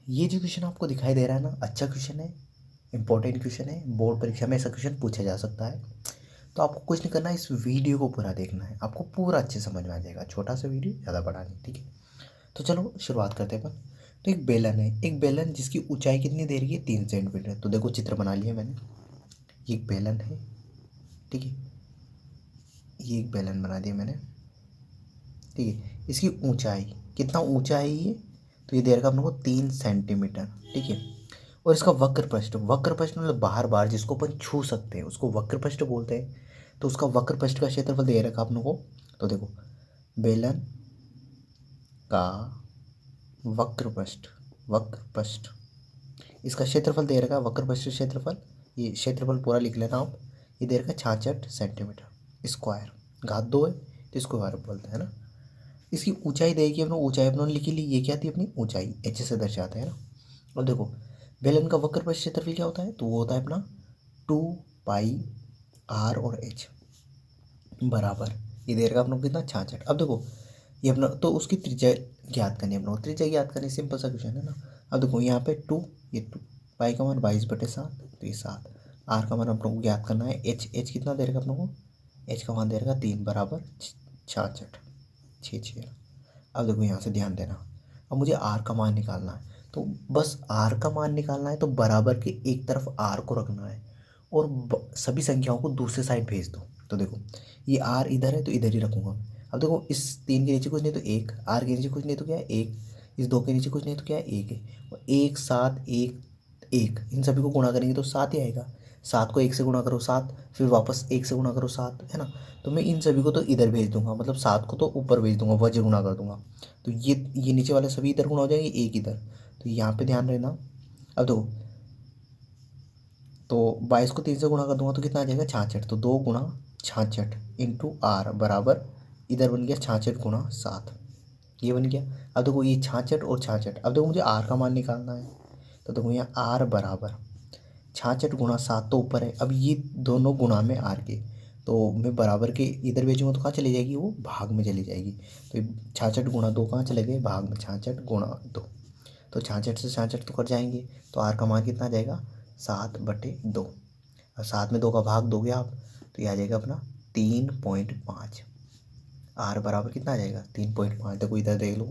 ये जो क्वेश्चन आपको दिखाई दे रहा है ना, अच्छा क्वेश्चन है, इंपॉर्टेंट क्वेश्चन है, बोर्ड परीक्षा में ऐसा क्वेश्चन पूछा जा सकता है। तो आपको कुछ नहीं करना है, इस वीडियो को पूरा देखना है, आपको पूरा अच्छे समझ में आ जाएगा। छोटा सा वीडियो, ज़्यादा बड़ा नहीं, ठीक है। तो चलो शुरुआत करते हैं अपन। तो एक बेलन है, एक बेलन जिसकी ऊंचाई कितनी दे रही है, 3 सेंटीमीटर। तो देखो चित्र बना लिया मैंने, ये एक बेलन है, ठीक है। ये एक बेलन बना दिया मैंने, ठीक है। इसकी ऊंचाई, कितना ऊंचा है ये, तो ये दे रखा अपने को 3 सेंटीमीटर, ठीक है। और इसका वक्र पृष्ठ, वक्र पृष्ठ मतलब बाहर बाहर जिसको अपन छू सकते हैं उसको वक्र पृष्ठ बोलते हैं। तो उसका वक्र पृष्ठ का क्षेत्रफल दे रखा अपने को। तो देखो बेलन का वक्र पृष्ठ, वक्र पृष्ठ, इसका क्षेत्रफल दे रखा है, वक्र पृष्ठ क्षेत्रफल, ये क्षेत्रफल पूरा लिख लेना आप। ये दे रखा है 66 सेंटीमीटर स्क्वायर, घात 2 है तो इसको स्क्वायर बोलते हैं ना। इसकी ऊंचाई देगी अपने, ऊंचाई अपने लिखी ली, ये क्या थी अपनी ऊंचाई, एच से दर्शाते हैं ना। और देखो बेलन का वक्र पृष्ठ क्षेत्रफल क्या होता है, तो वो होता है अपना 2 पाई आर और एच बराबर, ये दे रखा अपने को कितना 66। अब देखो ये अपना, तो उसकी त्रिज्या ज्ञात करनी है अपने को, त्रिज्या ज्ञात करनी, सिंपल सा क्वेश्चन है ना। अब देखो यहाँ पे 2, ये 2, पाई का मान 22/7, तो ये 7, आर का मान अपने को ज्ञात करना है, एच, एच कितना दे रखा अपने को, एच का मान दे रखा 3 बराबर 66, 6 अब देखो यहाँ से ध्यान देना, अब मुझे आर का मान निकालना है। तो बस आर का मान निकालना है, तो बराबर के एक तरफ आर को रखना है और सभी संख्याओं को दूसरे साइड भेज दो। तो देखो ये आर इधर है तो इधर ही रखूँगा। अब देखो इस 3 के नीचे कुछ नहीं तो 1, आर के नीचे कुछ नहीं तो क्या है 1, इस 2 के नीचे कुछ नहीं तो क्या है 1 है, और 1 7 1 1, इन सभी को गुणा करेंगे तो 7 ही आएगा। 7 को 1 से गुणा करो 7, फिर वापस 1 से गुणा करो 7, है ना। तो मैं इन सभी को तो इधर भेज दूंगा, मतलब 7 को तो ऊपर भेज दूंगा, वजह गुणा कर दूंगा। तो ये नीचे वाले सभी इधर गुणा हो जाएंगे, एक इधर। तो यहाँ पे ध्यान रहना। अब देखो तो 22 को 3 से गुणा कर दूंगा तो कितना आ जाएगा 66, तो 2 गुणा 66 इंटू आर बराबर, इधर बन गया 66 गुणा 7, ये बन गया। अब देखो ये 66 और 66, अब देखो मुझे आर का मान निकालना है। तो देखो यहाँ आर बराबर 66 गुणा 7 तो ऊपर है, अब ये दोनों गुणा में आर के, तो मैं बराबर के इधर भेजूँगा तो कहाँ चली जाएगी, वो भाग में चली जाएगी। तो 66 गुणा 2 कहाँ चले गए, भाग में, 66 गुणा 2, तो 66 से 66 तो कट जाएंगे। तो आर का मान कितना आ जाएगा 7/2, और 7 में 2 का भाग दोगे आप तो ये आ जाएगा अपना 3.5। आर बराबर कितना आ जाएगा 3.5। देखो इधर देख लो,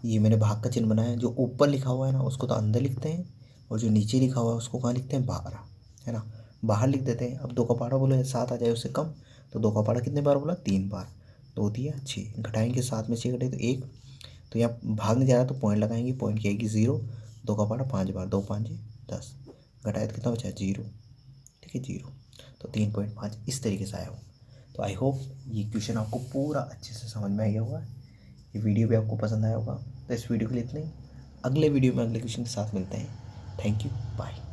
ये मैंने भाग का चिन्ह बनाया, जो ऊपर लिखा हुआ है ना उसको तो अंदर लिखते हैं, और जो नीचे लिखा हुआ है उसको कहाँ लिखते हैं, बाहर, है ना, बाहर लिख देते हैं। अब 2 का पारा बोले 7 आ जाए उससे कम, तो 2 का पारा कितने बार बोला, 3 बार, 2 दिया 6, घटाएंगे 7 में 6 घटे तो 1, तो यहाँ भाग नहीं जा रहा तो पॉइंट लगाएंगे, पॉइंट की आएगी 0, 2 का पारा 5 बार, 2 5 10, घटाए तो कितना बचा 0, ठीक है 0। तो 3.5 इस तरीके से आया हो। तो आई होप ये क्वेश्चन आपको पूरा अच्छे से समझ में आ गया होगा, ये वीडियो भी आपको पसंद आया होगा। तो इस वीडियो के लिए इतना ही, अगले वीडियो में अगले क्वेश्चन के साथ मिलते हैं। Thank you, bye.